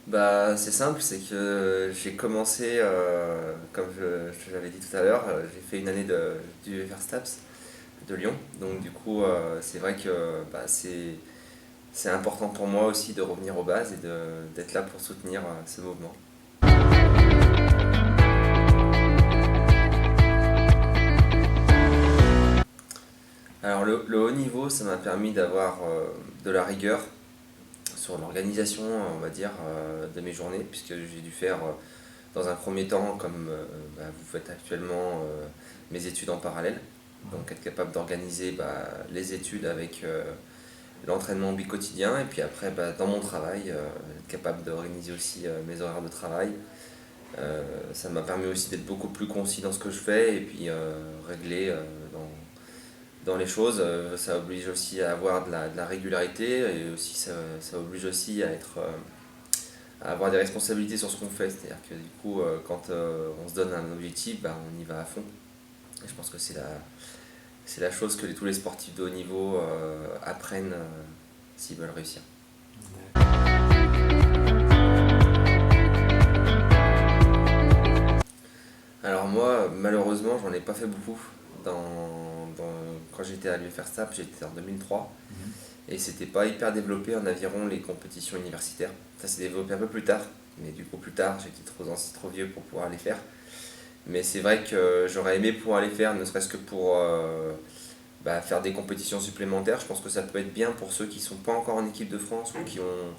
Bah, c'est simple, c'est que j'ai commencé, comme je l'avais dit tout à l'heure, j'ai fait une année du Verstaps de Lyon. Donc du coup, c'est vrai que bah, c'est important pour moi aussi de revenir aux bases et d'être là pour soutenir ce mouvement. Alors le haut niveau, ça m'a permis d'avoir de la rigueur sur l'organisation, on va dire, de mes journées, puisque j'ai dû faire dans un premier temps, comme bah, vous faites actuellement, mes études en parallèle. Donc être capable d'organiser bah, les études avec l'entraînement bi-quotidien et puis après bah, dans mon travail, être capable d'organiser aussi mes horaires de travail. Ça m'a permis aussi d'être beaucoup plus concis dans ce que je fais et puis régler dans les choses. Ça oblige aussi à avoir de la régularité et aussi ça oblige aussi à avoir des responsabilités sur ce qu'on fait. C'est-à-dire que du coup, quand on se donne un objectif, bah, on y va à fond. Et je pense que c'est la chose que tous les sportifs de haut niveau apprennent s'ils veulent réussir. Alors moi, malheureusement, j'en ai pas fait beaucoup. Quand j'étais à l'UFRSTAP, j'étais en 2003 Mhm. et c'était pas hyper développé en aviron les compétitions universitaires. Ça s'est développé un peu plus tard, mais du coup plus tard, j'étais trop vieux pour pouvoir les faire. Mais c'est vrai que j'aurais aimé pouvoir les faire, ne serait-ce que pour bah, faire des compétitions supplémentaires. Je pense que ça peut être bien pour ceux qui sont pas encore en équipe de France ou qui ont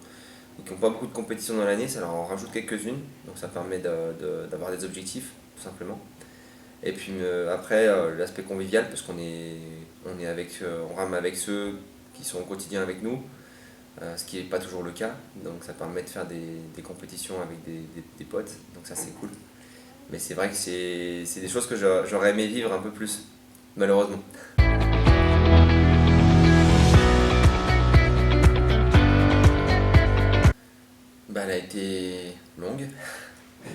pas beaucoup de compétitions dans l'année, ça leur en rajoute quelques-unes, donc ça permet d'avoir des objectifs, tout simplement. Et puis après, l'aspect convivial, parce on est avec, on rame avec ceux qui sont au quotidien avec nous, ce qui n'est pas toujours le cas, donc ça permet de faire des compétitions avec des potes, donc ça c'est cool. Mais c'est vrai que c'est des choses que j'aurais aimé vivre un peu plus, malheureusement. Bah, elle a été longue,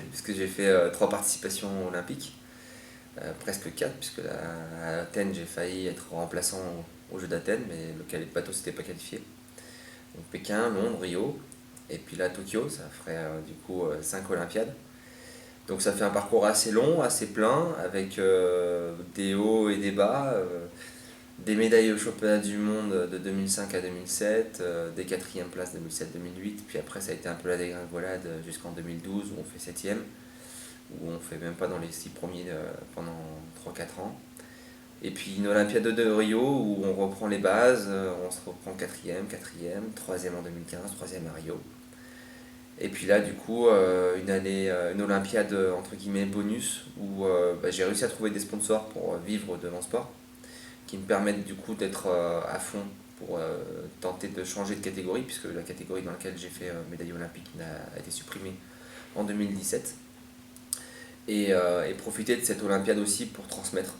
puisque j'ai fait trois participations olympiques, presque quatre, puisque à Athènes j'ai failli être remplaçant aux Jeux d'Athènes, mais le bateau s'était pas qualifié. Donc Pékin, Londres, Rio, et puis là Tokyo, ça ferait du coup 5 Olympiades. Donc ça fait un parcours assez long, assez plein, avec des hauts et des bas, des médailles au championnat du monde de 2005 à 2007, des quatrièmes places 2007-2008, puis après ça a été un peu la dégringolade jusqu'en 2012 où on fait septième, où on fait même pas dans les 6 premiers pendant 3-4 ans. Et puis une Olympiade de Rio où on reprend les bases, on se reprend quatrième, troisième en 2015, troisième à Rio. Et puis là, du coup, une Olympiade entre guillemets bonus où bah, j'ai réussi à trouver des sponsors pour vivre de mon sport, qui me permettent du coup d'être à fond pour tenter de changer de catégorie, puisque la catégorie dans laquelle j'ai fait médaille olympique a été supprimée en 2017. Et profiter de cette Olympiade aussi pour transmettre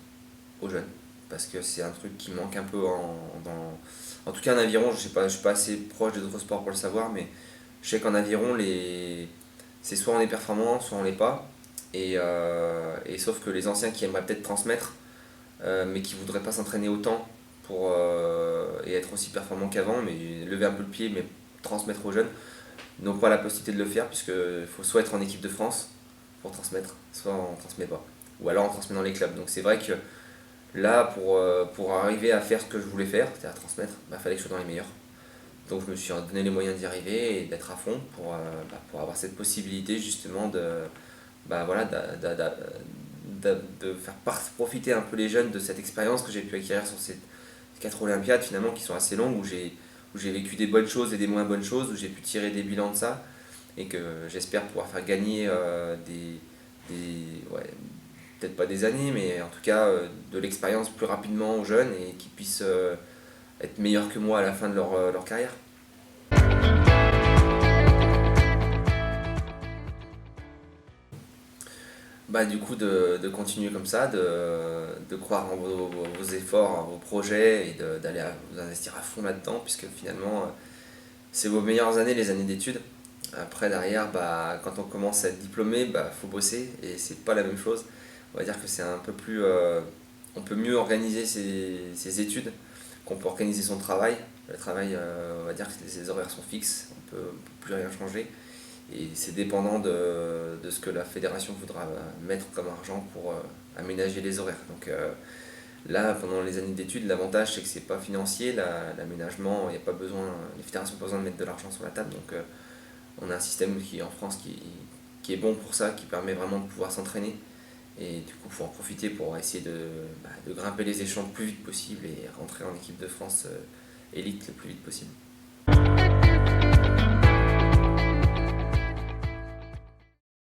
aux jeunes, parce que c'est un truc qui manque un peu en tout cas en aviron. Je sais pas, je suis pas assez proche des autres sports pour le savoir, mais je sais qu'en aviron, c'est soit on est performant, soit on l'est pas. Et sauf que les anciens qui aimeraient peut-être transmettre, mais qui voudraient pas s'entraîner autant et être aussi performants qu'avant, mais lever un peu le pied, mais transmettre aux jeunes, n'ont pas la possibilité de le faire, puisqu'il faut soit être en équipe de France pour transmettre, soit on transmet pas. Ou alors on transmet dans les clubs. Donc c'est vrai que là, pour arriver à faire ce que je voulais faire, c'est-à-dire transmettre, il fallait que je sois dans les meilleurs. Donc je me suis donné les moyens d'y arriver et d'être à fond pour avoir cette possibilité justement voilà, de faire profiter un peu les jeunes de cette expérience que j'ai pu acquérir sur ces 4 Olympiades finalement qui sont assez longues, où j'ai vécu des bonnes choses et des moins bonnes choses, où j'ai pu tirer des bilans de ça et que j'espère pouvoir faire gagner ouais, peut-être pas des années, mais en tout cas de l'expérience plus rapidement aux jeunes et qu'ils puissent être meilleurs que moi à la fin de leur carrière. Bah, du coup, de continuer comme ça, de croire en vos efforts, en vos projets et d'aller vous investir à fond là-dedans, puisque finalement, c'est vos meilleures années, les années d'études. Après, derrière, bah, quand on commence à être diplômé, bah, faut bosser et c'est pas la même chose. On va dire que c'est un peu plus. On peut mieux organiser ses études qu'on peut organiser son travail. Le travail, on va dire que les horaires sont fixes, on peut plus rien changer. Et c'est dépendant de ce que la fédération voudra mettre comme argent pour aménager les horaires. Donc là, pendant les années d'études, l'avantage c'est que c'est pas financier, l'aménagement, il y a pas besoin, les fédérations n'ont pas besoin de mettre de l'argent sur la table. Donc on a un système qui en France qui est bon pour ça, qui permet vraiment de pouvoir s'entraîner et du coup faut en profiter pour essayer de grimper les échelons le plus vite possible et rentrer en équipe de France élite le plus vite possible.